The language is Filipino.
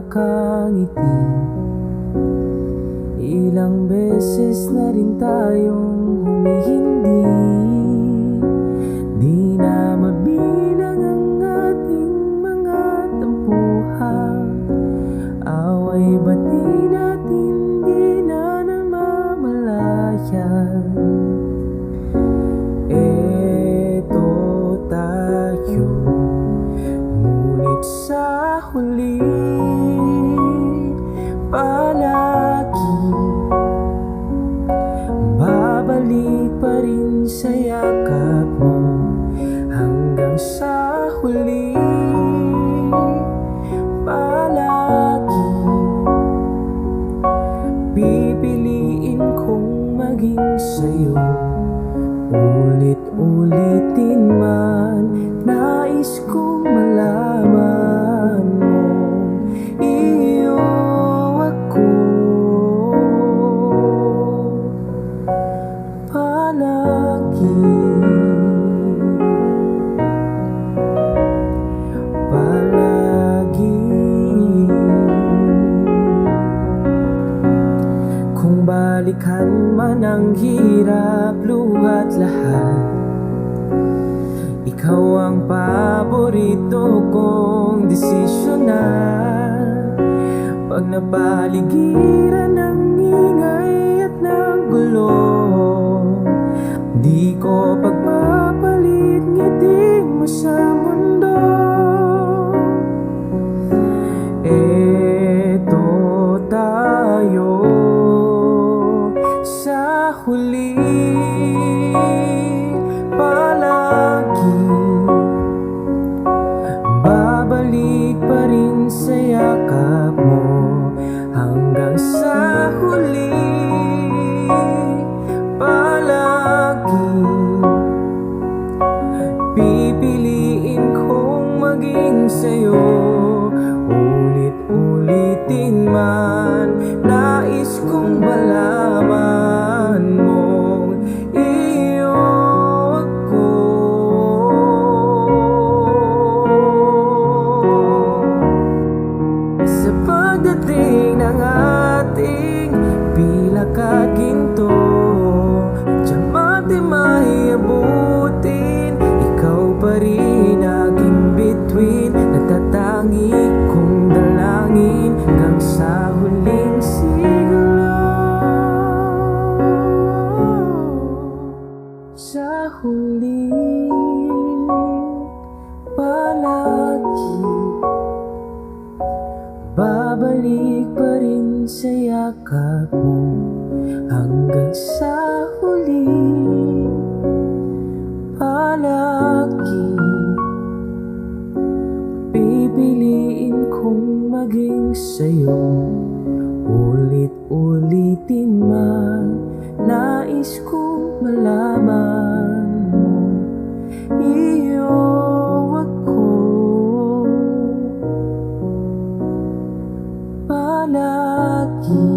nakangiti. Ilang beses na rin tayong humihindi, di na mabilang ang ating mga tampuhan. Away ba't di natin di na namamalayan? Eto tayo, ngunit sa huli palagi babalik pa rin sa yakap mo. Hanggang sa huli palagi pipiliin kong maging sa'yo. Ulit-ulitin man, nais kong malaman mo, iyo ako palagi. Palagi. Kung balikan man ang hirap, luha't lahat, ikaw ang paborito kong desisyonan. Pag napaligiran ng ingay at ng gulo, di ko pagpapalit ngiti mo sa mundo. Eto tayo sa huli palagi, babalik pa rin sa yakap mo. Hanggang sa huli palagi pipiliin kong maging sa'yo. Ulit-ulitin man, nais kong malaman mong iyo ako. Sa pagdating ng ating pilak at ginto, diamante may abutin, ikaw pa rin aking bituin. Natatangi kong dalangin hanggang sa huling siglo. Sa huli palagi babalik pa rin sa yakap mo. Hanggang sa huli palagi pipiliin kong maging sa'yo. Ulit-ulitin man, nais kong malaman mo, iyo ako palagi.